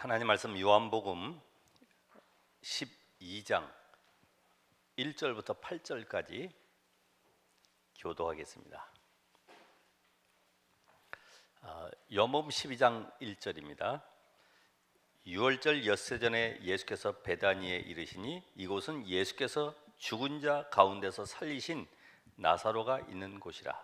하나님 말씀 요한복음 12장 1절부터 8절까지 교도하겠습니다. 요한복음 12장 1절입니다. 유월절 엿새 전에 예수께서 베다니에 이르시니 이곳은 예수께서 죽은 자 가운데서 살리신 나사로가 있는 곳이라.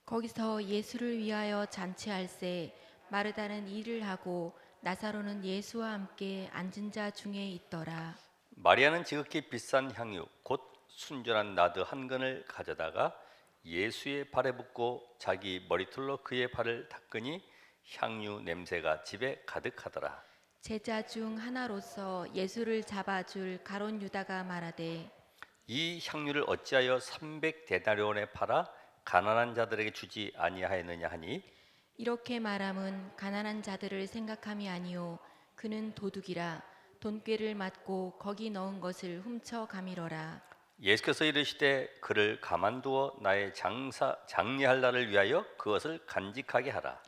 거기서 예수를 위하여 잔치할새 마르다는 일을 하고 나사로는 예수와 함께 앉은 자 중에 있더라. 마리아는 지극히 비싼 향유 곧 순전한 나드 한 근을 가져다가 예수의 발에 붓고 자기 머리털로 그의 발을 닦으니 향유 냄새가 집에 가득하더라. 제자 중 하나로서 예수를 잡아줄 가롯 유다가 말하되 이 향유를 어찌하여 300데나리온에 팔아 가난한 자들에게 주지 아니하였느냐 하니 이렇게 말함은 가난한 자들을 생각함이 아니요 그는 도둑이라 돈꾀를 맞고 거기 넣은 것을 훔쳐 가미러라. 예수께서 이르시되 그를 가만두어 나의 장례할 날을 위하여 그것을 간직하게 하라.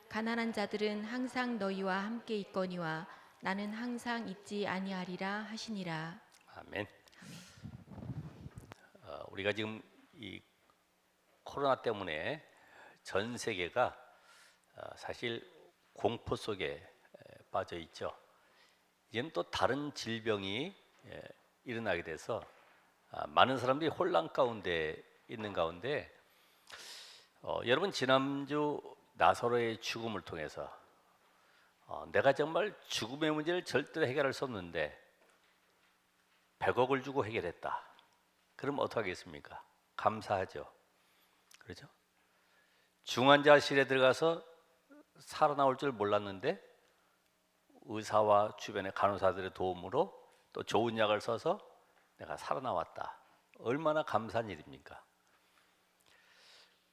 가난한 자들은 항상 너희와 함께 있거니와 나는 항상 있지 아니하리라 하시니라. 아멘. 우리가 지금 이 코로나 때문에 전 세계가 사실 공포 속에 빠져 있죠. 이제는 또 다른 질병이 일어나게 돼서 많은 사람들이 혼란 가운데 있는 가운데 여러분 지난주 나사로의 죽음을 통해서 내가 정말 죽음의 문제를 절대로 해결할 수 없는데 100억을 주고 해결했다. 그럼 어떻게 하겠습니까? 감사하죠. 그렇죠? 중환자실에 들어가서 살아나올 줄 몰랐는데 의사와 주변의 간호사들의 도움으로 또 좋은 약을 써서 내가 살아나왔다. 얼마나 감사한 일입니까?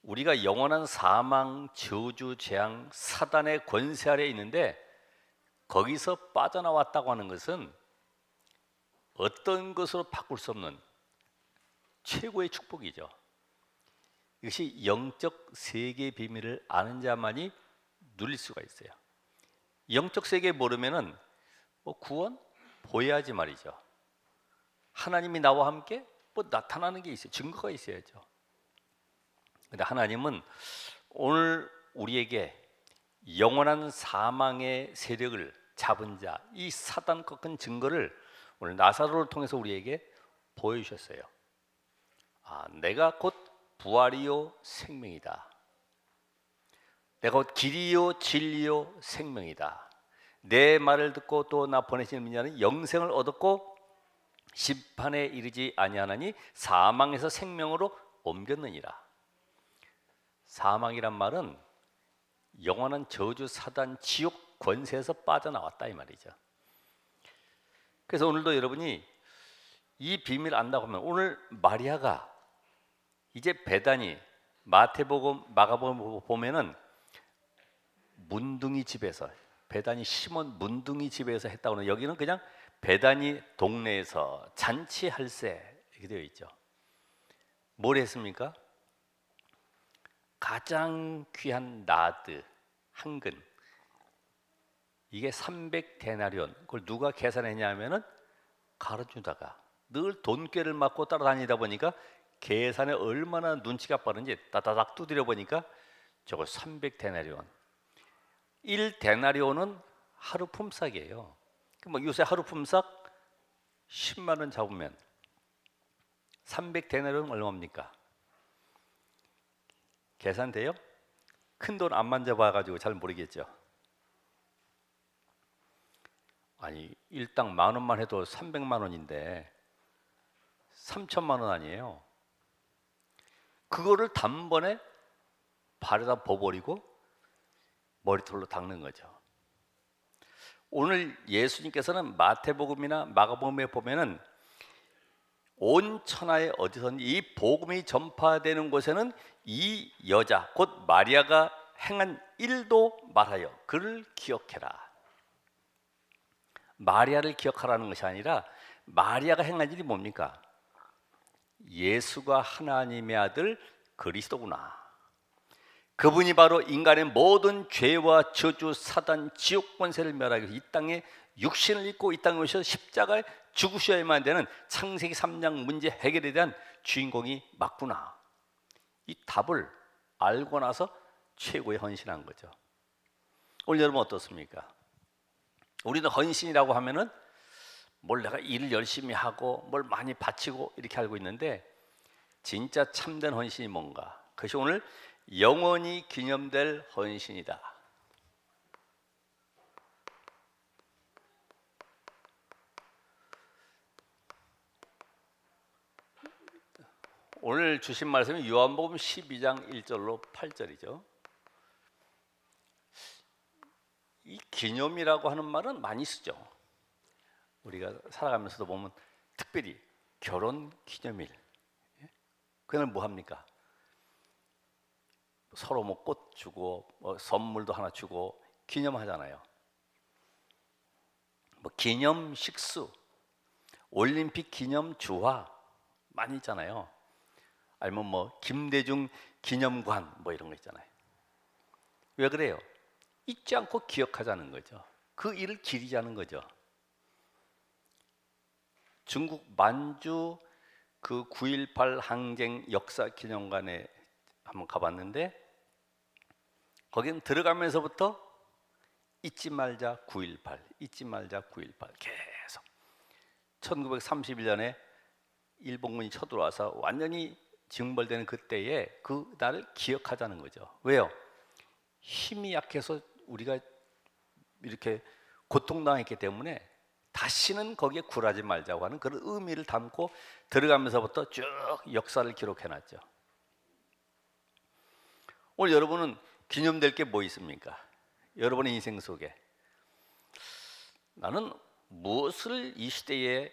우리가 영원한 사망, 저주, 재앙, 사단의 권세 아래에 있는데 거기서 빠져나왔다고 하는 것은 어떤 것으로 바꿀 수 없는 최고의 축복이죠. 이것이 영적 세계의 비밀을 아는 자만이 누릴 수가 있어요. 영적 세계 모르면은 구원 보여야지 말이죠. 하나님이 나와 함께 나타나는 게 있어요. 증거가 있어야죠. 근데 하나님은 오늘 우리에게 영원한 사망의 세력을 잡은 자, 이 사단 꺾은 증거를 오늘 나사로를 통해서 우리에게 보여주셨어요. 내가 곧 부활이요 생명이다. 내가 곧 길이요 진리요 생명이다. 내 말을 듣고 또 나 보내시는 자는 영생을 얻었고 심판에 이르지 아니하나니 사망에서 생명으로 옮겼느니라. 사망이란 말은 영원한 저주, 사단, 지옥 권세에서 빠져나왔다 이 말이죠. 그래서 오늘도 여러분이 이 비밀을 안다고 하면 오늘 마리아가 이제 베다니, 마태복음, 마가복음 보면은 문둥이 집에서 베다니 시몬 문둥이 집에서 했다고 하는 여기는 그냥 베다니 동네에서 잔치할세 이렇게 되어 있죠. 뭘 했습니까? 가장 귀한 나드 한 근 이게 300데나리온 그걸 누가 계산했냐 하면은 가룟 유다가 늘 돈꾀를 맞고 따라다니다 보니까 계산에 얼마나 눈치가 빠른지 따다닥 두드려 보니까 저거 300데나리온 1데나리온은 하루 품삯이에요. 요새 하루 품삯 10만 원 잡으면 300데나리온 얼마입니까? 계산돼요? 큰 돈 안 만져봐가지고 잘 모르겠죠. 아니 일당 10,000원만 해도 300만 원인데 3천만 원 아니에요. 그거를 단번에 발에다 버버리고 머리털로 닦는 거죠. 오늘 예수님께서는 마태복음이나 마가복음에 보면은 온 천하에 어디서든 이 복음이 전파되는 곳에는 이 여자 곧 마리아가 행한 일도 말하여 그를 기억해라. 마리아를 기억하라는 것이 아니라 마리아가 행한 일이 뭡니까? 예수가 하나님의 아들 그리스도구나. 그분이 바로 인간의 모든 죄와 저주, 사단, 지옥 권세를 멸하기 위해서 이 땅에 육신을 입고 이 땅에 오셔서 십자가에 죽으셔야만 되는 창세기 3장 문제 해결에 대한 주인공이 맞구나. 이 답을 알고 나서 최고의 헌신한 거죠. 오늘 여러분 어떻습니까? 우리는 헌신이라고 하면은 뭘 내가 일을 열심히 하고 뭘 많이 바치고 이렇게 알고 있는데, 진짜 참된 헌신이 뭔가? 그것이 오늘 영원히 기념될 헌신이다. 오늘 주신 말씀이 요한복음 12장 1절로 8절이죠. 이 기념이라고 하는 말은 많이 쓰죠. 우리가 살아가면서도 보면 특별히 결혼 기념일, 그날 뭐 합니까? 서로 뭐 꽃 주고 뭐 선물도 하나 주고 기념하잖아요. 뭐 기념 식수, 올림픽 기념 주화 많이 있잖아요. 아니면 뭐 김대중 기념관 뭐 이런 거 있잖아요. 왜 그래요? 잊지 않고 기억하자는 거죠. 그 일을 기리자는 거죠. 중국 만주 그 9.18 항쟁 역사 기념관에 한번 가봤는데, 거기는 들어가면서부터 잊지 말자 9.18, 잊지 말자 9.18 계속 1931년에 일본군이 쳐들어와서 완전히 징벌되는 그때에 그 날을 기억하자는 거죠. 왜요? 힘이 약해서 우리가 이렇게 고통당했기 때문에 다시는 거기에 굴하지 말자고 하는 그런 의미를 담고 들어가면서부터 쭉 역사를 기록해놨죠. 오늘 여러분은 기념될 게 뭐 있습니까? 여러분의 인생 속에 나는 무엇을 이 시대에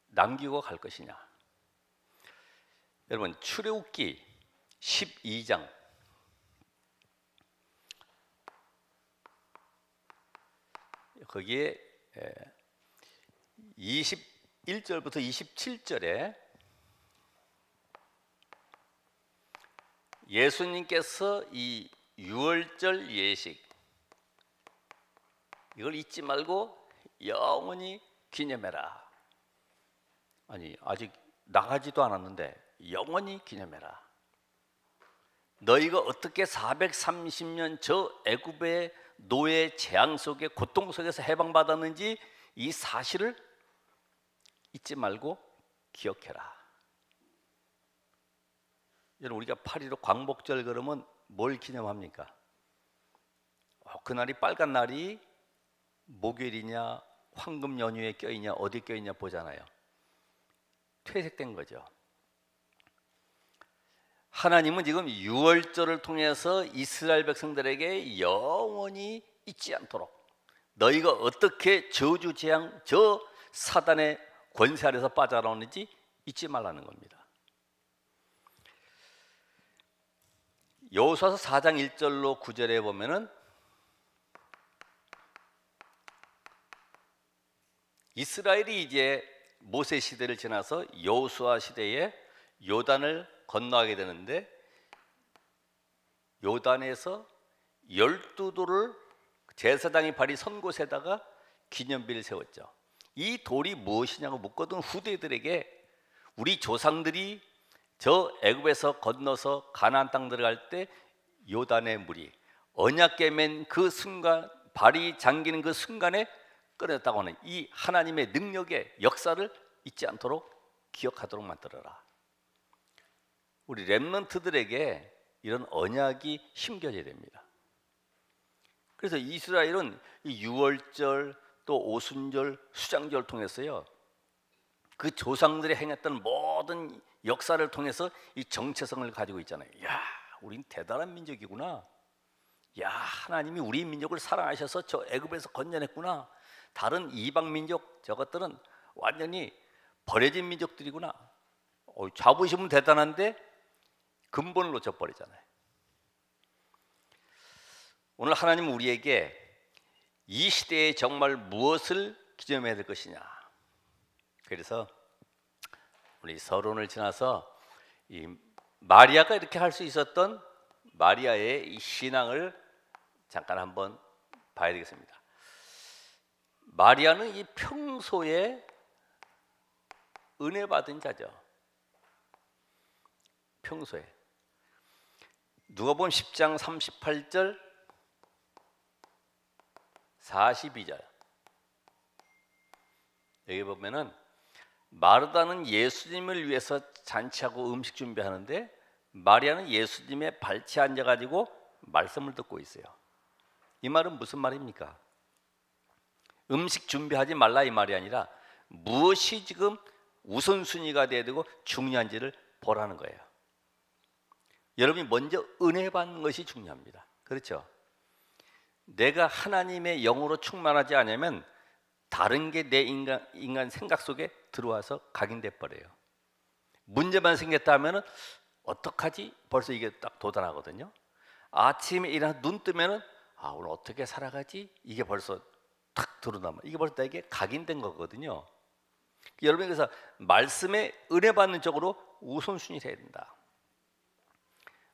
남기고 갈 것이냐? 여러분, 출애굽기 12장 거기에 21절부터 27절에 예수님께서 이 유월절 예식 이걸 잊지 말고 영원히 기념해라. 아니, 아직 나가지도 않았는데 영원히 기념해라. 너희가 어떻게 430년 저 애굽의 노예 재앙 속에 고통 속에서 해방받았는지 이 사실을 잊지 말고 기억해라. 여러분, 우리가 8.15 광복절 그러면 뭘 기념합니까? 그날이 빨간 날이 목요일이냐 황금 연휴에 껴있냐 어디 껴있냐 보잖아요. 퇴색된 거죠. 하나님은 지금 유월절을 통해서 이스라엘 백성들에게 영원히 잊지 않도록 너희가 어떻게 저주 재앙 저 사단의 권세 아래서 빠져나오는지 잊지 말라는 겁니다. 여호수아서 4장 1절로 9절에 보면은 이스라엘이 이제 모세 시대를 지나서 여호수아 시대에 요단을 건너가게 되는데, 요단에서 12돌을 제사장이 발이 선 곳에다가 기념비를 세웠죠. 이 돌이 무엇이냐고 묻거든 후대들에게 우리 조상들이 저 애굽에서 건너서 가나안 땅 들어갈 때 요단의 물이 언약궤 맨 그 순간, 발이 잠기는 그 순간에 끊어졌다고 하는 이 하나님의 능력의 역사를 잊지 않도록 기억하도록 만들어라. 우리 렘넌트들에게 이런 언약이 심겨져야 됩니다. 그래서 이스라엘은 이 유월절 또 오순절 수장절을 통해서요, 그 조상들이 행했던 모든 역사를 통해서 이 정체성을 가지고 있잖아요. 야, 우린 대단한 민족이구나. 야, 하나님이 우리 민족을 사랑하셔서 저 애굽에서 건져냈구나. 다른 이방 민족 저것들은 완전히 버려진 민족들이구나. 자부심은 대단한데 근본을 놓쳐버리잖아요. 오늘 하나님은 우리에게 이 시대에 정말 무엇을 기념해야 될 것이냐. 그래서 우리 서론을 지나서 이 마리아가 이렇게 할 수 있었던 마리아의 이 신앙을 잠깐 한번 봐야 되겠습니다. 마리아는 이 평소에 은혜 받은 자죠. 평소에. 누가복음 10장 38절 42절 여기 보면은 마르다는 예수님을 위해서 잔치하고 음식 준비하는데 마리아는 예수님의 발치에 앉아가지고 말씀을 듣고 있어요. 이 말은 무슨 말입니까? 음식 준비하지 말라 이 말이 아니라 무엇이 지금 우선순위가 돼야 되고 중요한지를 보라는 거예요. 여러분이 먼저 은혜 받는 것이 중요합니다. 그렇죠? 내가 하나님의 영으로 충만하지 않으면 다른 게 내 인간 생각 속에 들어와서 각인돼 버려요. 문제만 생겼다 하면은 어떡하지? 벌써 이게 딱 도달하거든요. 아침에 일어나 눈 뜨면은 오늘 어떻게 살아가지? 이게 벌써 탁 드러나면 이게 벌써 나에게 각인된 거거든요. 여러분 그래서 말씀에 은혜 받는 쪽으로 우선순위 해야 된다.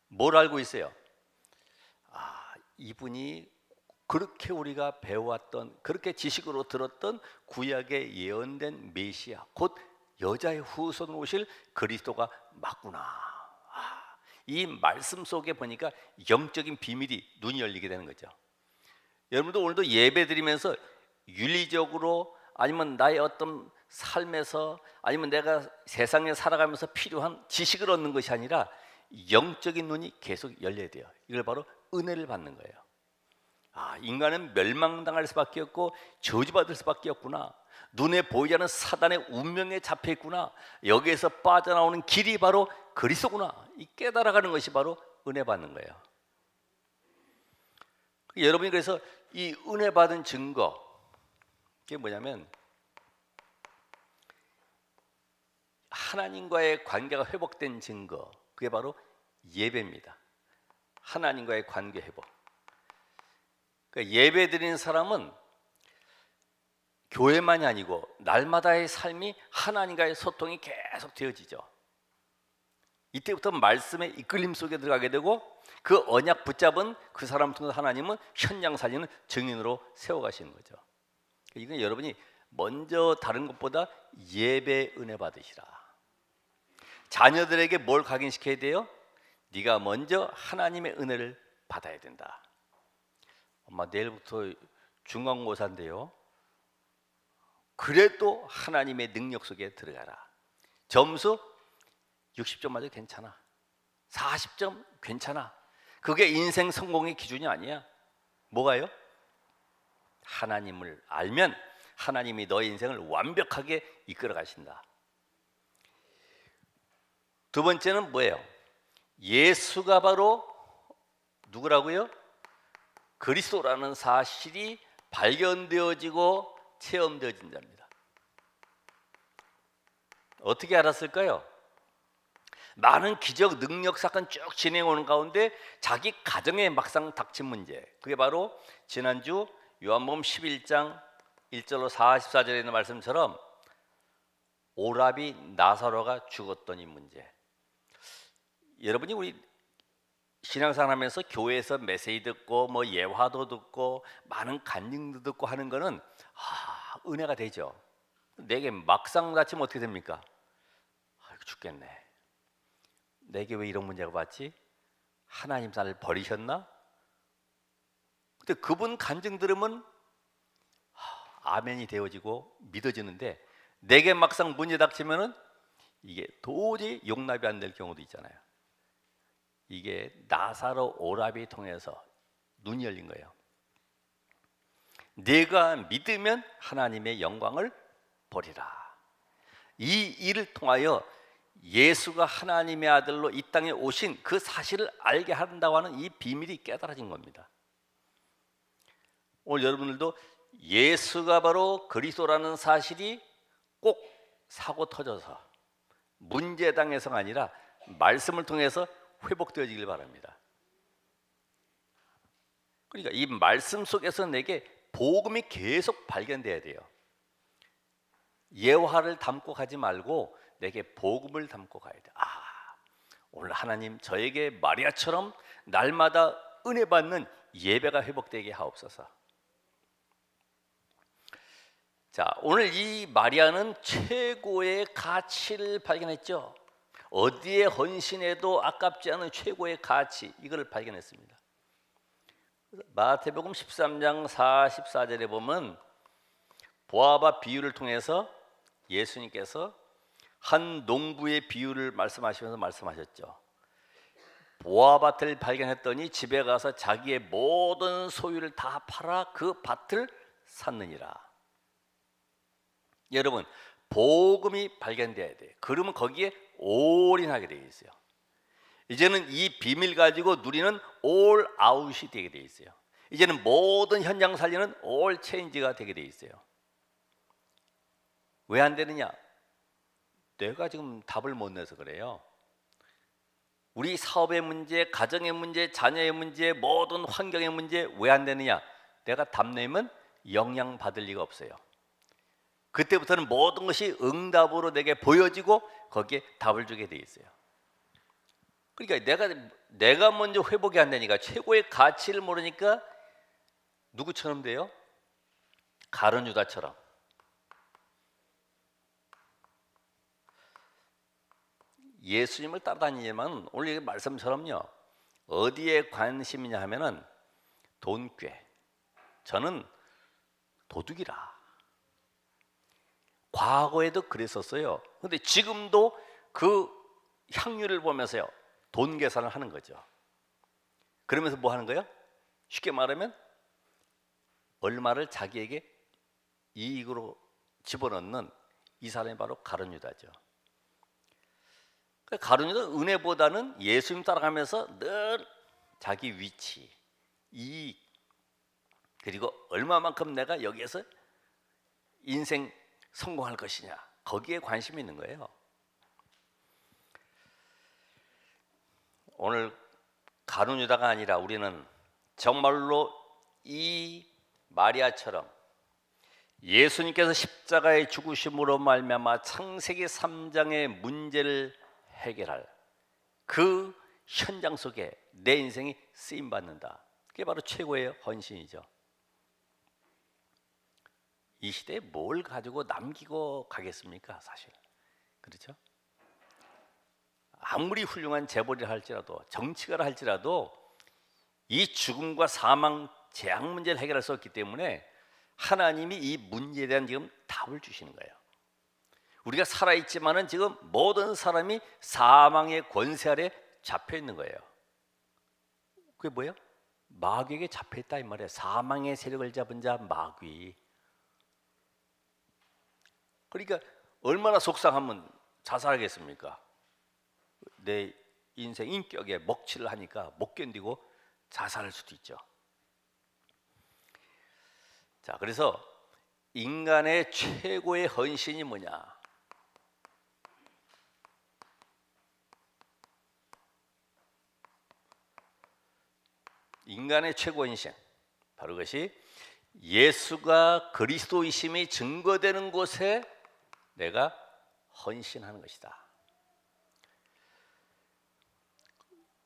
뭘 알고 있어요? 이분이 그렇게 우리가 배워왔던 그렇게 지식으로 들었던 구약의 예언된 메시아 곧 여자의 후손으로 오실 그리스도가 맞구나. 이 말씀 속에 보니까 영적인 비밀이 눈이 열리게 되는 거죠. 여러분도 오늘도 예배 드리면서 윤리적으로 아니면 나의 어떤 삶에서 아니면 내가 세상에 살아가면서 필요한 지식을 얻는 것이 아니라 영적인 눈이 계속 열려야 돼요. 이걸 바로 은혜를 받는 거예요. 인간은 멸망당할 수밖에 없고 저주받을 수밖에 없구나. 눈에 보이지 않는 사단의 운명에 잡혀 있구나. 여기에서 빠져나오는 길이 바로 그리스도구나. 이 깨달아가는 것이 바로 은혜 받는 거예요. 여러분이 그래서 이 은혜 받은 증거 그게 뭐냐면 하나님과의 관계가 회복된 증거 그게 바로 예배입니다. 하나님과의 관계 회복. 그러니까 예배 드리는 사람은 교회만이 아니고 날마다의 삶이 하나님과의 소통이 계속 되어지죠. 이때부터 말씀의 이끌림 속에 들어가게 되고 그 언약 붙잡은 그 사람 통해서 하나님은 현장 살리는 증인으로 세워가시는 거죠. 이건 여러분이 먼저 다른 것보다 예배 은혜 받으시라. 자녀들에게 뭘 각인시켜야 돼요? 네가 먼저 하나님의 은혜를 받아야 된다. 엄마 내일부터 중간고사인데요. 그래도 하나님의 능력 속에 들어가라. 점수 60점 맞아도 괜찮아. 40점 괜찮아. 그게 인생 성공의 기준이 아니야. 뭐가요? 하나님을 알면 하나님이 너의 인생을 완벽하게 이끌어 가신다. 두 번째는 뭐예요? 예수가 바로 누구라고요? 그리스도라는 사실이 발견되어지고 체험되어진 자입니다. 어떻게 알았을까요? 많은 기적 능력 사건 쭉 진행하는 가운데 자기 가정에 막상 닥친 문제 그게 바로 지난주 요한복음 11장 1절로 44절에 있는 말씀처럼 오라비 나사로가 죽었던 이 문제. 여러분이 우리 신앙생활하면서 교회에서 메시지 듣고 뭐 예화도 듣고 많은 간증도 듣고 하는 거는 은혜가 되죠. 내게 막상 닥치면 어떻게 됩니까? 죽겠네. 내게 왜 이런 문제가 왔지? 하나님 나를 버리셨나? 근데 그분 간증 들으면 아멘이 되어지고 믿어지는데 내게 막상 문제 닥치면은 이게 도저히 용납이 안 될 경우도 있잖아요. 이게 나사로 오라비 통해서 눈이 열린 거예요. 내가 믿으면 하나님의 영광을 보리라. 이 일을 통하여 예수가 하나님의 아들로 이 땅에 오신 그 사실을 알게 한다고 하는 이 비밀이 깨달아진 겁니다. 오늘 여러분들도 예수가 바로 그리스도라는 사실이 꼭 사고 터져서 문제당해서가 아니라 말씀을 통해서 회복되어지길 바랍니다. 그러니까 이 말씀 속에서 내게 복음이 계속 발견돼야 돼요. 예화를 담고 가지 말고 내게 복음을 담고 가야 돼. 오늘 하나님 저에게 마리아처럼 날마다 은혜 받는 예배가 회복되게 하옵소서. 자, 오늘 이 마리아는 최고의 가치를 발견했죠. 어디에 헌신해도 아깝지 않은 최고의 가치, 이걸 발견했습니다. 마태복음 13장 44절에 보면 보아바 비유를 통해서 예수님께서 한 농부의 비유를 말씀하시면서 말씀하셨죠. 보아밭을 발견했더니 집에 가서 자기의 모든 소유를 다 팔아 그 밭을 샀느니라. 여러분, 복음이 발견돼야 돼요. 그러면 거기에 올인하게 되어 있어요. 이제는 이 비밀 가지고 누리는 올 아웃이 되게 되어 있어요. 이제는 모든 현장 살리는 올 체인지가 되게 되어 있어요. 왜 안 되느냐? 내가 지금 답을 못 내서 그래요. 우리 사업의 문제, 가정의 문제, 자녀의 문제, 모든 환경의 문제 왜 안 되느냐? 내가 답 내면 영향 받을 리가 없어요. 그때부터는 모든 것이 응답으로 내게 보여지고 거기에 답을 주게 돼 있어요. 그러니까 내가 먼저 회복이 안 되니까, 최고의 가치를 모르니까 누구처럼 돼요? 가룟 유다처럼. 예수님을 따라다니지만 오늘 이 말씀처럼요, 어디에 관심이냐 하면은 돈꾀. 저는 도둑이라. 과거에도 그랬었어요. 근데 지금도 그 향유를 보면서요, 돈 계산을 하는 거죠. 그러면서 뭐 하는 거예요? 쉽게 말하면 얼마를 자기에게 이익으로 집어넣는 이 사람이 바로 가룟 유다죠. 가룟 유다는 은혜보다는 예수님 따라가면서 늘 자기 위치, 이익, 그리고 얼마만큼 내가 여기에서 인생 성공할 것이냐, 거기에 관심이 있는 거예요. 오늘 가룟 유다가 아니라 우리는 정말로 이 마리아처럼 예수님께서 십자가의 죽으심으로 말미암아 창세기 3장의 문제를 해결할 그 현장 속에 내 인생이 쓰임 받는다. 그게 바로 최고의 헌신이죠. 이 시대에 뭘 가지고 남기고 가겠습니까? 사실 그렇죠? 아무리 훌륭한 재벌이라 할지라도, 정치가라 할지라도 이 죽음과 사망, 재앙 문제를 해결할 수 없기 때문에 하나님이 이 문제에 대한 지금 답을 주시는 거예요. 우리가 살아있지만은 지금 모든 사람이 사망의 권세 아래 잡혀 있는 거예요. 그게 뭐예요? 마귀에게 잡혀 있다 이 말이에요. 사망의 세력을 잡은 자 마귀. 그러니까 얼마나 속상하면 자살하겠습니까? 내 인생 인격에 먹칠을 하니까 못 견디고 자살할 수도 있죠. 자, 그래서 인간의 최고의 헌신이 뭐냐? 인간의 최고 헌신, 바로 그것이 예수가 그리스도이심이 증거되는 곳에 내가 헌신하는 것이다.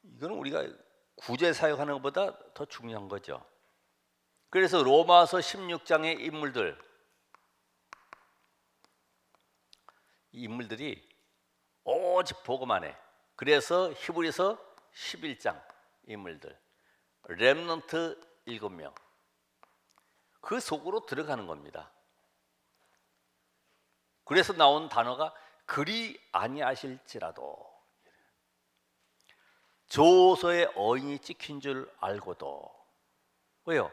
이거는 우리가 구제 사역하는 것보다 더 중요한 거죠. 그래서 로마서 16장의 인물들, 이 인물들이 오직 복음만 해. 그래서 히브리서 11장 인물들, 렘넌트 7명, 그 속으로 들어가는 겁니다. 그래서 나온 단어가 그리 아니하실지라도, 조소의 어인이 찍힌 줄 알고도. 왜요?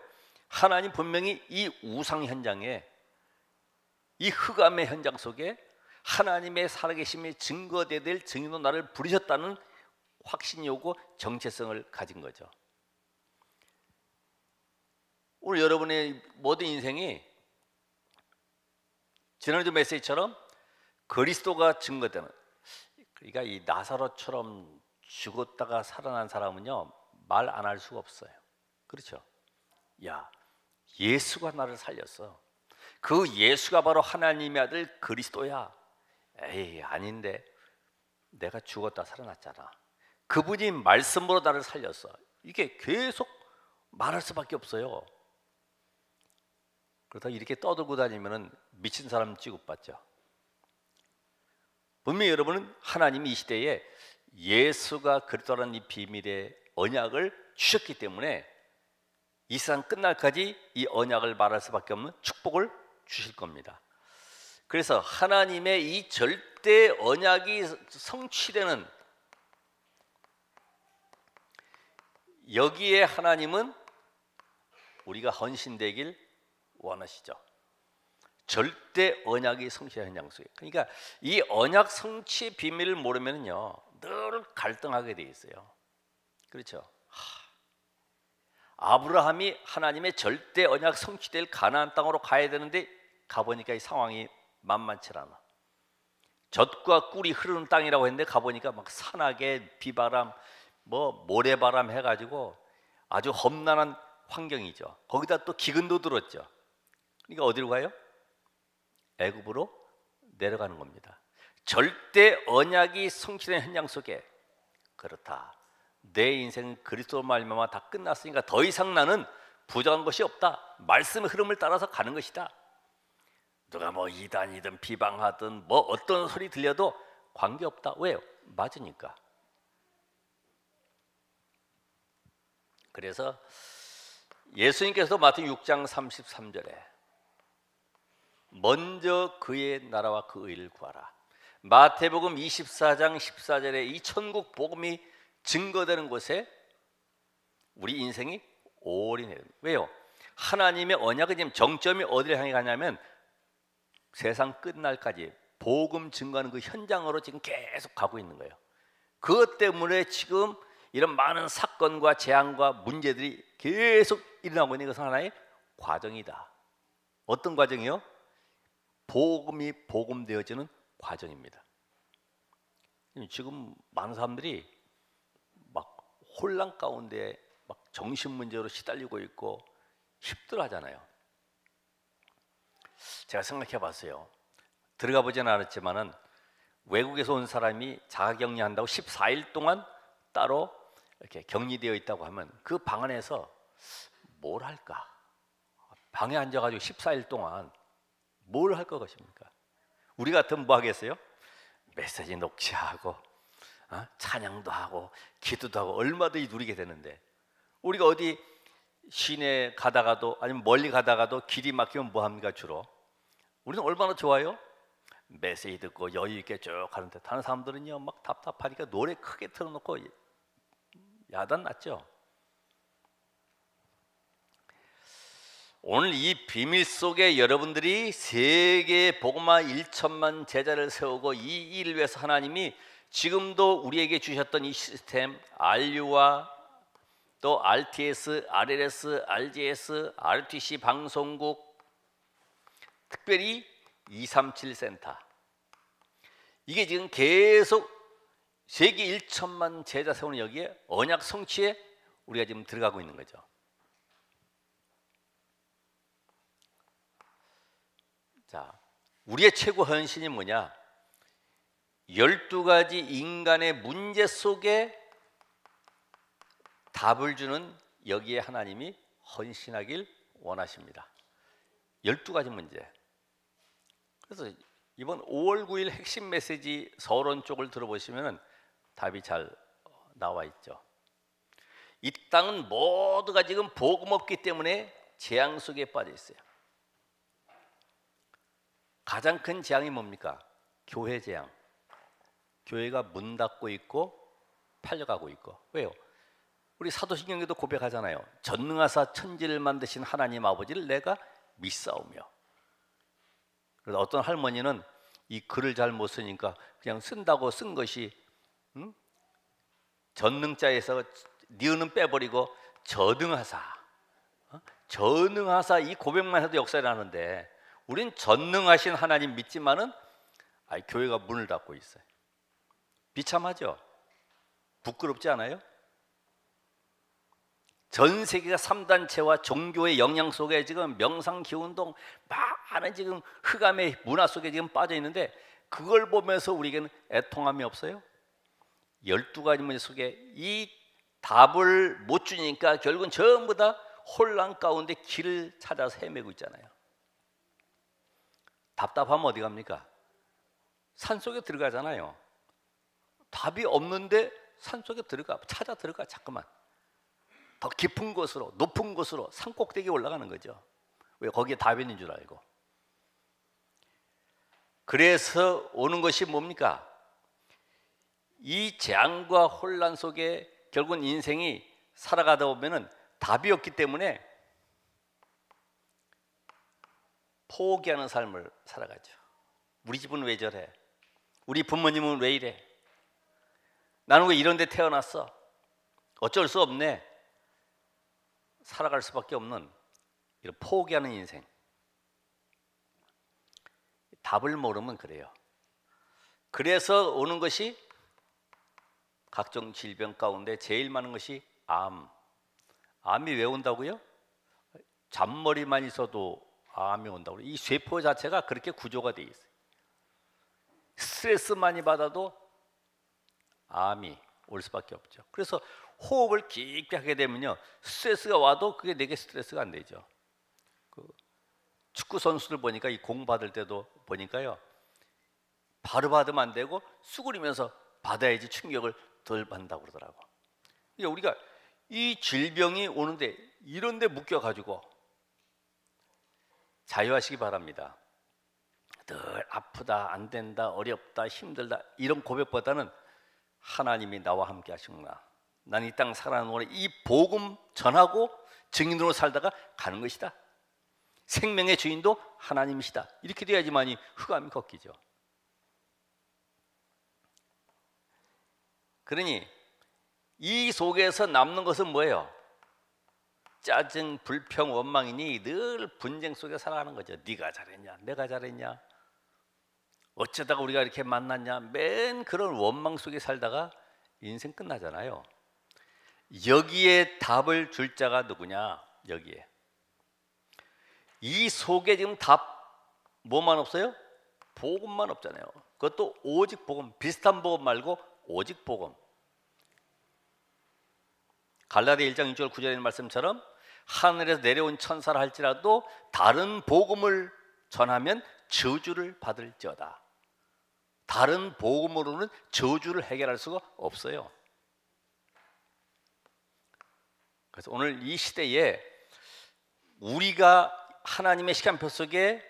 하나님 분명히 이 우상 현장에, 이 흑암의 현장 속에 하나님의 살아계심이 증거될 증인으로 나를 부르셨다는 확신이 오고 정체성을 가진 거죠. 오늘 여러분의 모든 인생이 지난주 메시지처럼 그리스도가 증거되는, 그러니까 이 나사로처럼 죽었다가 살아난 사람은요, 말 안 할 수가 없어요. 그렇죠? 야, 예수가 나를 살렸어. 그 예수가 바로 하나님의 아들 그리스도야. 에이, 아닌데 내가 죽었다 살아났잖아. 그분이 말씀으로 나를 살렸어. 이게 계속 말할 수밖에 없어요. 그러다 이렇게 떠들고 다니면 미친 사람 취급받죠. 분명히 여러분은 하나님이 이 시대에 예수가 그리스도라는 이 비밀의 언약을 주셨기 때문에 이 세상 끝날까지 이 언약을 말할 수밖에 없는 축복을 주실 겁니다. 그래서 하나님의 이 절대 언약이 성취되는, 여기에 하나님은 우리가 헌신되길 원하시죠. 절대 언약이 성취하는 양식이에요. 그러니까 이 언약 성취의 비밀을 모르면요 늘 갈등하게 돼 있어요. 그렇죠? 아브라함이 하나님의 절대 언약 성취될 가나안 땅으로 가야 되는데 가보니까 이 상황이 만만치 않아. 젖과 꿀이 흐르는 땅이라고 했는데 가보니까 막 산악에 비바람, 모래바람 해가지고 아주 험난한 환경이죠. 거기다 또 기근도 들었죠. 그러니까 어디로 가요? 애굽으로 내려가는 겁니다. 절대 언약이 성취된 현장 속에, 그렇다, 내 인생은 그리스도 말미암아 다 끝났으니까 더 이상 나는 부족한 것이 없다. 말씀의 흐름을 따라서 가는 것이다. 누가 이단이든 비방하든 어떤 소리 들려도 관계없다. 왜요? 맞으니까. 그래서 예수님께서도 마태복음 6장 33절에 먼저 그의 나라와 그 의를 구하라. 마태복음 24장 14절에 이 천국 복음이 증거되는 곳에 우리 인생이 올인해야 됩니다. 왜요? 하나님의 언약은 지금 정점이 어디를 향해 가냐면 세상 끝날까지 복음 증거하는 그 현장으로 지금 계속 가고 있는 거예요. 그것 때문에 지금 이런 많은 사건과 재앙과 문제들이 계속 일어나고 있는 것은 하나의 과정이다. 어떤 과정이요? 복음이 복음되어지는 과정입니다. 지금 많은 사람들이 막 혼란 가운데 막 정신 문제로 시달리고 있고 힘들어하잖아요. 제가 생각해 봤어요. 들어가 보지는 않았지만은 외국에서 온 사람이 자가격리한다고 14일 동안 따로 이렇게 격리되어 있다고 하면 그 방 안에서 뭘 할까? 방에 앉아가지고 14일 동안 뭘 할 것 같습니까? 우리 같으면 뭐 하겠어요? 메시지 녹취하고 찬양도 하고 기도도 하고 얼마든지 누리게 되는데, 우리가 어디 시내 가다가도 아니면 멀리 가다가도 길이 막히면 뭐 합니까? 주로 우리는 얼마나 좋아요? 메시지 듣고 여유 있게 쭉 가는데, 다른 사람들은요 막 답답하니까 노래 크게 틀어놓고 야단 났죠. 오늘 이 비밀 속에 여러분들이 세계 복음화 1천만 제자를 세우고 이 일을 위해서 하나님이 지금도 우리에게 주셨던 이 시스템, RU와 또 RTS, RLS, RGS, RTC 방송국, 특별히 237 센터, 이게 지금 계속 세계 1천만 제자 세우는 여기에 언약 성취에 우리가 지금 들어가고 있는 거죠. 자, 우리의 최고 헌신이 뭐냐? 12가지 인간의 문제 속에 답을 주는 여기에 하나님이 헌신하길 원하십니다. 12가지 문제. 그래서 이번 5월 9일 핵심 메시지 서론 쪽을 들어보시면 답이 잘 나와 있죠. 이 땅은 모두가 지금 복음 없기 때문에 재앙 속에 빠져 있어요. 가장 큰 재앙이 뭡니까? 교회 재앙. 교회가 문 닫고 있고 팔려가고 있고. 왜요? 우리 사도신경에도 고백하잖아요. 전능하사 천지를 만드신 하나님 아버지를 내가 믿사오며. 그래서 어떤 할머니는 이 글을 잘 못 쓰니까 그냥 쓴다고 쓴 것이 전능자에서 니은은 빼버리고 저능하사, 전능하사 이 고백만 해도 역사를 하는데, 우린 전능하신 하나님 믿지만은 교회가 문을 닫고 있어요. 비참하죠? 부끄럽지 않아요? 전 세계가 3단체와 종교의 영향 속에 지금 명상기운동 많은 지금 흑암의 문화 속에 지금 빠져 있는데, 그걸 보면서 우리에게는 애통함이 없어요? 12가지 문제 속에 이 답을 못 주니까 결국은 전부 다 혼란 가운데 길을 찾아서 헤매고 있잖아요. 답답하면 어디 갑니까? 산속에 들어가잖아요. 답이 없는데 산속에 찾아 들어가. 자꾸만 더 깊은 곳으로, 높은 곳으로, 산 꼭대기에 올라가는 거죠. 왜? 거기에 답이 있는 줄 알고. 그래서 오는 것이 뭡니까? 이 재앙과 혼란 속에 결국은 인생이 살아가다 보면은 답이 없기 때문에 포기하는 삶을 살아가죠. 우리 집은 왜 저래? 우리 부모님은 왜 이래? 나는 왜 이런 데 태어났어? 어쩔 수 없네. 살아갈 수밖에 없는 이런 포기하는 인생. 답을 모르면 그래요. 그래서 오는 것이 각종 질병 가운데 제일 많은 것이 암. 암이 왜 온다고요? 잔머리만 있어도 암이 온다고. 이 쇠포 자체가 그렇게 구조가 되어 있어요. 스트레스 많이 받아도 암이 올 수밖에 없죠. 그래서 호흡을 깊게 하게 되면요, 스트레스가 와도 그게 내게 스트레스가 안 되죠. 그 축구 선수들 보니까 이 공 받을 때도 보니까요, 바로 받으면 안 되고 수그리면서 받아야지 충격을 덜 받는다고 그러더라고. 그러니까 우리가 이 질병이 오는데 이런 데 묶여 가지고 자유하시기 바랍니다. 늘 아프다, 안 된다, 어렵다, 힘들다 이런 고백보다는 하나님이 나와 함께 하시구나. 난 이 땅 살아가는 동안에 이 복음 전하고 증인으로 살다가 가는 것이다. 생명의 주인도 하나님이시다. 이렇게 돼야지만이 흑암이 걷기죠. 그러니 이 속에서 남는 것은 뭐예요? 짜증, 불평, 원망이니 늘 분쟁 속에 살아가는 거죠. 네가 잘했냐, 내가 잘했냐, 어쩌다가 우리가 이렇게 만났냐, 맨 그런 원망 속에 살다가 인생 끝나잖아요. 여기에 답을 줄 자가 누구냐? 여기에 이 속에 지금 답 뭐만 없어요? 복음만 없잖아요. 그것도 오직 복음, 비슷한 복음 말고 오직 복음. 갈라디아 1장 6절 9절에 있는 말씀처럼 하늘에서 내려온 천사라 할지라도 다른 복음을 전하면 저주를 받을지어다. 다른 복음으로는 저주를 해결할 수가 없어요. 그래서 오늘 이 시대에 우리가 하나님의 시간표 속에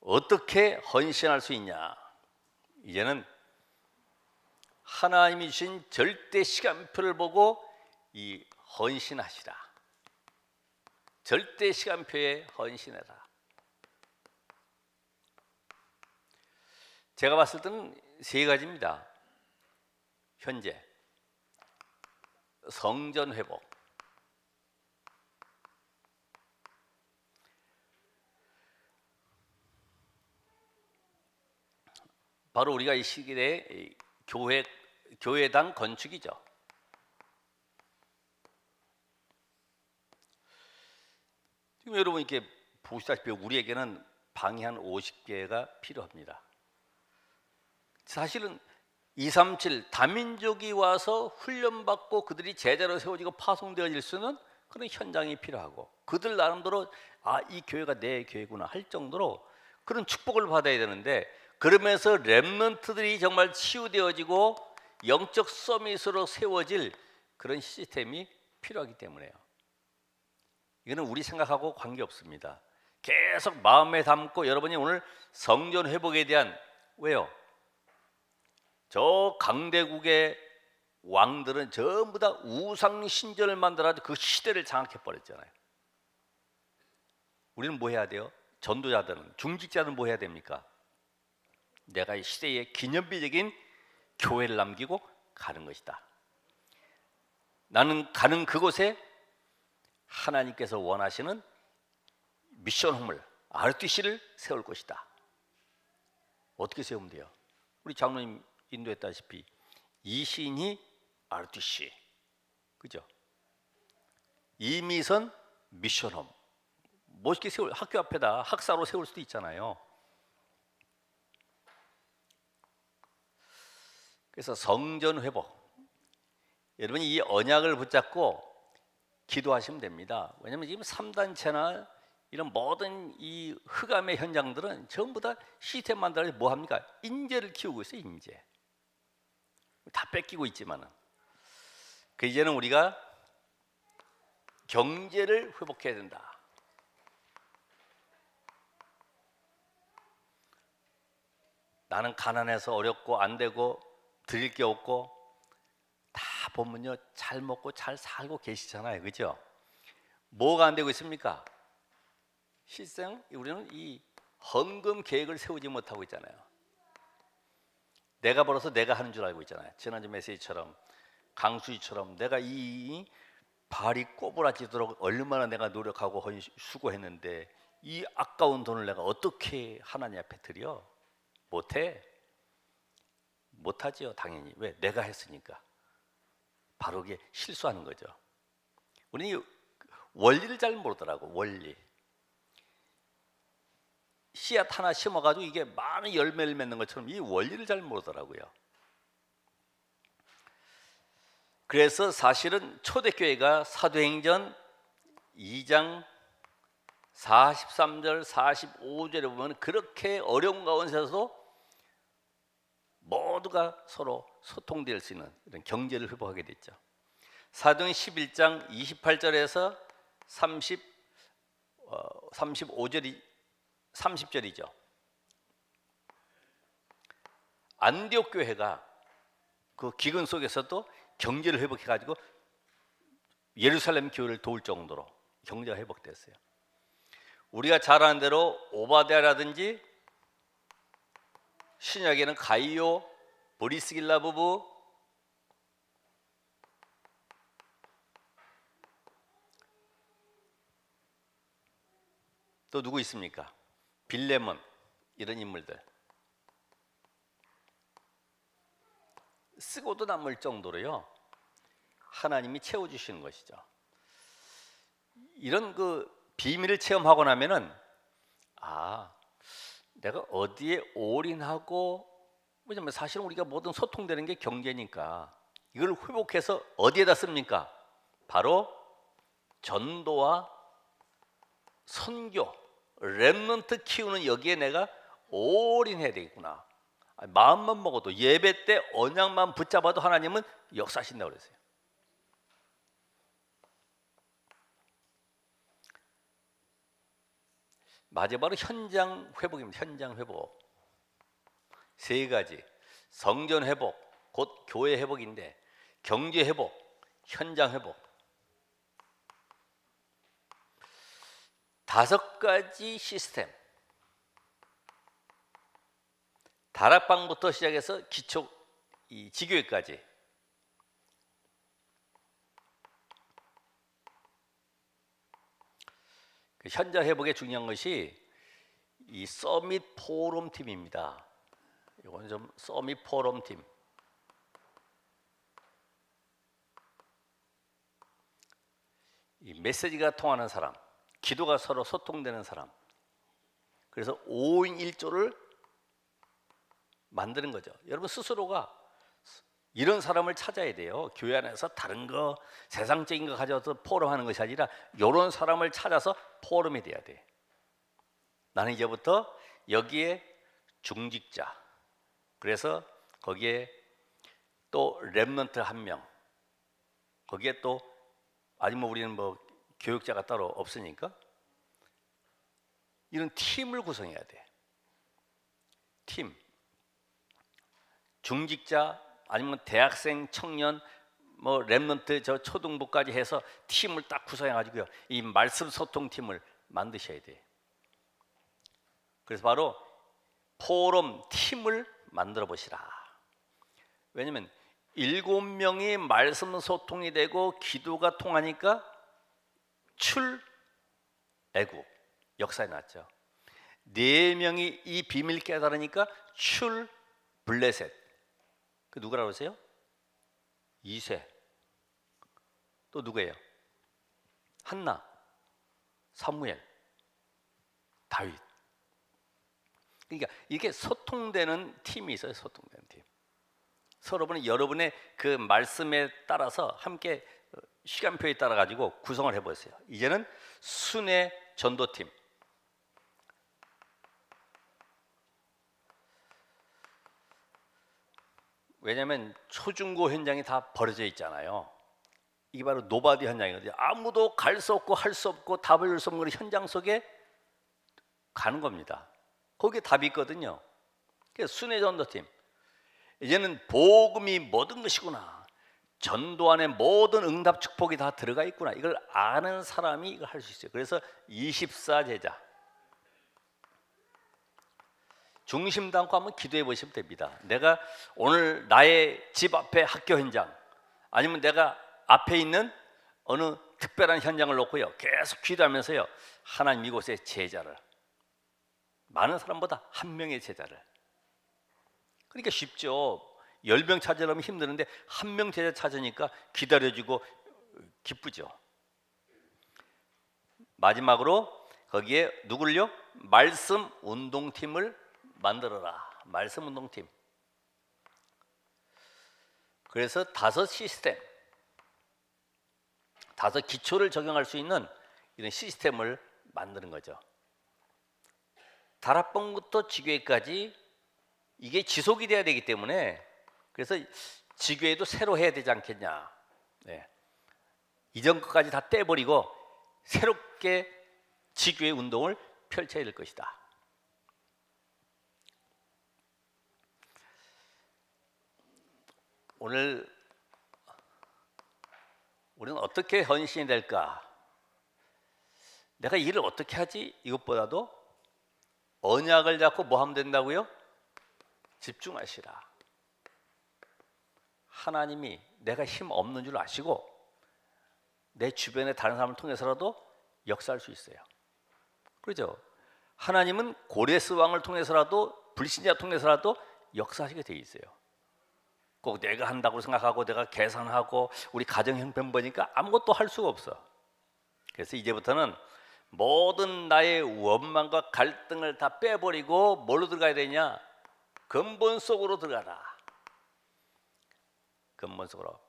어떻게 헌신할 수 있냐? 이제는 하나님이 주신 절대 시간표를 보고 이 헌신하시라. 절대 시간표에 헌신해라. 제가 봤을 때는 세 가지입니다. 현재 성전 회복, 바로 우리가 이 시기에 교회당 건축이죠. 지금 여러분 이렇게 보시다시피 우리에게는 방이 한 50개가 필요합니다. 사실은 237 다민족이 와서 훈련받고 그들이 제자로 세워지고 파송되어질 수는 그런 현장이 필요하고, 그들 나름대로 이 교회가 내 교회구나 할 정도로 그런 축복을 받아야 되는데, 그러면서 렘넌트들이 정말 치유되어지고 영적 서밋으로 세워질 그런 시스템이 필요하기 때문에요. 이거는 우리 생각하고 관계없습니다. 계속 마음에 담고 여러분이 오늘 성전 회복에 대한, 왜요? 저 강대국의 왕들은 전부 다 우상 신전을 만들어서 그 시대를 장악해 버렸잖아요. 우리는 뭐 해야 돼요? 전도자들은, 중직자들은 뭐 해야 됩니까? 내가 이 시대의 기념비적인 교회를 남기고 가는 것이다. 나는 가는 그곳에 하나님께서 원하시는 미션 홈을, RTC를 세울 것이다. 어떻게 세우면 돼요? 우리 장로님 인도했다시피 이신희 RTC, 그죠? 이미선 미션홈, 멋있게 세울, 학교 앞에다 학사로 세울 수도 있잖아요. 그래서 성전 회복, 여러분 이 언약을 붙잡고 기도하시면 됩니다. 왜냐하면 지금 3단체나 이런 모든 이 흑암의 현장들은 전부 다 시스템 만들어서 뭐 합니까? 인재를 키우고 있어요. 인재. 다 뺏기고 있지만은 그 이제는 우리가 경제를 회복해야 된다. 나는 가난해서 어렵고 안 되고 드릴 게 없고 다 보면요 잘 먹고 잘 살고 계시잖아요, 그죠? 뭐가 안 되고 있습니까? 실상 우리는 이 헌금 계획을 세우지 못하고 있잖아요. 내가 벌어서 내가 하는 줄 알고 있잖아요. 지난주 메시지처럼 강수희처럼 내가 이 발이 꼬부라지도록 얼마나 내가 노력하고 수고했는데 이 아까운 돈을 내가 어떻게 하나님 앞에 드려? 못해. 못하지요, 당연히. 왜? 내가 했으니까. 바로 그게 실수하는 거죠. 우리는 원리를 잘 모르더라고. 원리. 씨앗 하나 심어가지고 이게 많은 열매를 맺는 것처럼 이 원리를 잘 모르더라고요. 그래서 사실은 초대교회가 사도행전 2장 43절 45절에 보면 그렇게 어려운 가운데서도 모두가 서로 소통될 수 있는 이런 경제를 회복하게 됐죠. 사도행 11장 28절에서 35절이 30절이죠. 안디옥 교회가 그 기근 속에서도 경제를 회복해 가지고 예루살렘 교회를 도울 정도로 경제가 회복됐어요. 우리가 잘 아는 대로 오바댜라든지 신약에는 가이오, 보리스길라 부부, 또 누구 있습니까? 빌레몬 이런 인물들 쓰고도 남을 정도로요 하나님이 채워주시는 것이죠. 이런 그 비밀을 체험하고 나면은 내가 어디에 올인하고, 왜냐면 사실은 우리가 모든 소통되는 게 경제니까 이걸 회복해서 어디에다 씁니까? 바로 전도와 선교, 렘넌트 키우는 여기에 내가 올인해야 되겠구나. 마음만 먹어도 예배 때 언약만 붙잡아도 하나님은 역사하신다고 그랬어요. 마지막으로 현장 회복입니다. 현장 회복. 세 가지. 성전 회복, 곧 교회 회복인데 경제 회복, 현장 회복. 5가지 시스템. 다락방부터 시작해서 기초 이 지교회까지. 그 현장 회복에 중요한 것이 이 서밋 포럼 팀입니다. 이건 좀 서밋 포럼 팀. 이 메시지가 통하는 사람, 기도가 서로 소통되는 사람. 그래서 5인 1조를 만드는 거죠. 여러분 스스로가 이런 사람을 찾아야 돼요. 교회 안에서 다른 거 세상적인 거 가져와서 포럼하는 것이 아니라 이런 사람을 찾아서 포럼이 돼야 돼. 나는 이제부터 여기에 중직자, 그래서 거기에 또 렘넌트 1명, 거기에 또 아직 뭐 우리는 뭐 교육자가 따로 없으니까 이런 팀을 구성해야 돼. 팀. 중직자 아니면 대학생, 청년, 뭐 렘넌트 저 초등부까지 해서 팀을 딱 구성해 가지고요. 이 말씀 소통 팀을 만드셔야 돼. 그래서 바로 포럼 팀을 만들어 보시라. 왜냐면 7명이 말씀 소통이 되고 기도가 통하니까 출애굽 역사에 났죠. 4명이 이 비밀 깨달으니까 출블레셋. 그 누구라고 하세요? 이세. 또 누구예요? 한나, 사무엘, 다윗. 그러니까 이게 소통되는 팀이 있어요. 소통되는 팀. 여러분의 그 말씀에 따라서 함께 시간표에 따라 가지고 구성을 해보세요. 이제는 순회 전도팀. 왜냐하면 초중고 현장이 다 벌어져 있잖아요. 이게 바로 노바디 현장이거든요. 아무도 갈 수 없고 할 수 없고 답을 줄 수 없는 현장 속에 가는 겁니다. 거기에 답이 있거든요. 그래서 순회 전도팀. 이제는 복음이 모든 것이구나. 전도 안에 모든 응답 축복이 다 들어가 있구나. 이걸 아는 사람이 이걸 할 수 있어요. 그래서 24제자. 중심 담고 한번 기도해 보시면 됩니다. 내가 오늘 나의 집 앞에 학교 현장, 아니면 내가 앞에 있는 어느 특별한 현장을 놓고요, 계속 기도하면서요, 하나님 이곳에 제자를, 많은 사람보다 한 명의 제자를. 그러니까 쉽죠. 10명 찾으려면 힘드는데 한 명 제자 찾으니까 기다려주고 기쁘죠. 마지막으로 거기에 누굴요? 말씀 운동팀을 만들어라. 말씀 운동팀. 그래서 5 시스템, 5 기초를 적용할 수 있는 이런 시스템을 만드는 거죠. 다락방부터 지교회까지 이게 지속이 돼야 되기 때문에, 그래서 지교회도 새로 해야 되지 않겠냐. 네. 이전 것까지 다 떼버리고 새롭게 지교회 운동을 펼쳐야 될 것이다. 오늘 우리는 어떻게 헌신이 될까? 내가 일을 어떻게 하지? 이것보다도 언약을 잡고 뭐 하면 된다고요? 집중하시라. 하나님이 내가 힘 없는 줄 아시고 내 주변의 다른 사람을 통해서라도 역사할 수 있어요. 그렇죠? 하나님은 고레스 왕을 통해서라도, 불신자 통해서라도 역사하시게 돼 있어요. 꼭 내가 한다고 생각하고 내가 계산하고 우리 가정 형편보니까 아무것도 할 수가 없어. 그래서 이제부터는 모든 나의 원망과 갈등을 다 빼버리고 뭘로 들어가야 되냐? 근본 속으로 들어가라. 근본 속으로.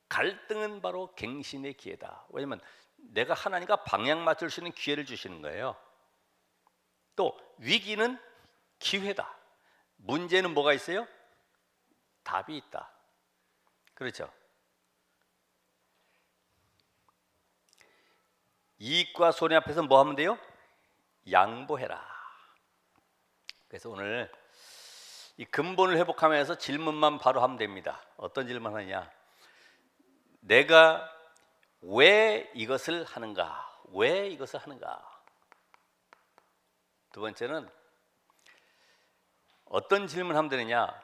갈등은 바로 갱신의 기회다. 왜냐면 내가 하나님과 방향 맞출 수 있는 기회를 주시는 거예요. 또 위기는 기회다. 문제는 뭐가 있어요? 답이 있다. 그렇죠? 이익과 손해 앞에서 뭐 하면 돼요? 양보해라. 그래서 오늘 이 근본을 회복하면서 질문만 바로 하면 됩니다. 어떤 질문 하느냐? 내가 왜 이것을 하는가? 왜 이것을 하는가? 두 번째는 어떤 질문을 하면 되느냐?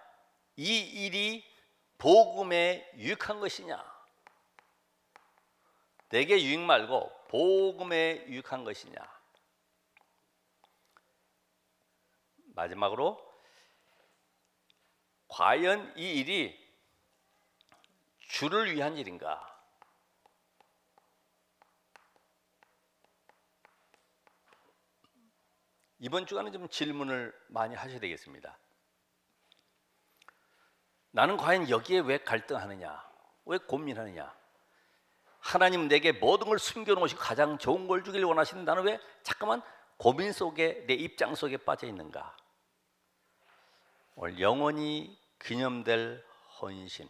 이 일이 복음에 유익한 것이냐? 내게 유익 말고 복음에 유익한 것이냐? 마지막으로 과연 이 일이 주를 위한 일인가? 이번 주간은 좀 질문을 많이 하셔야 되겠습니다. 나는 과연 여기에 왜 갈등하느냐? 왜 고민하느냐? 하나님 내게 모든 걸 숨겨놓으시고 가장 좋은 걸 주길 원하시는데 나는 왜 잠깐만 고민 속에, 내 입장 속에 빠져 있는가? 오늘 영원히 기념될 헌신,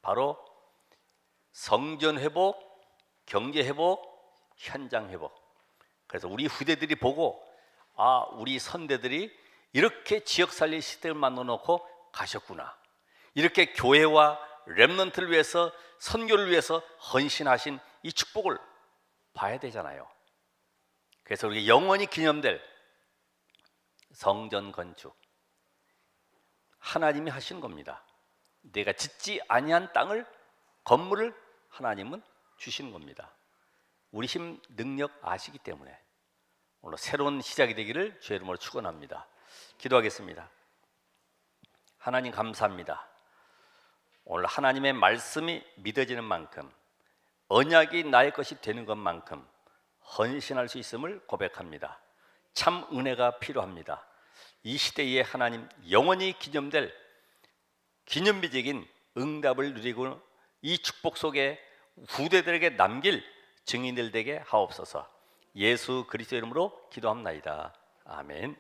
바로 성전 회복, 경제 회복, 현장 회복. 그래서 우리 후대들이 보고, 아, 우리 선대들이 이렇게 지역 살릴 시스템을 만들어 놓고 가셨구나. 이렇게 교회와 렘넌트를 위해서, 선교를 위해서 헌신하신 이 축복을 봐야 되잖아요. 그래서 우리 영원히 기념될 성전 건축, 하나님이 하신 겁니다. 내가 짓지 아니한 땅을, 건물을 하나님은 주시는 겁니다. 우리 힘, 능력 아시기 때문에 오늘 새로운 시작이 되기를 주의 이름으로 축원합니다. 기도하겠습니다. 하나님 감사합니다. 오늘 하나님의 말씀이 믿어지는 만큼, 언약이 나의 것이 되는 것만큼 헌신할 수 있음을 고백합니다. 참 은혜가 필요합니다. 이 시대에 하나님 영원히 기념될 기념비적인 응답을 누리고 이 축복 속에 후대들에게 남길 증인들 되게 하옵소서. 예수 그리스도 이름으로 기도합나이다. 아멘.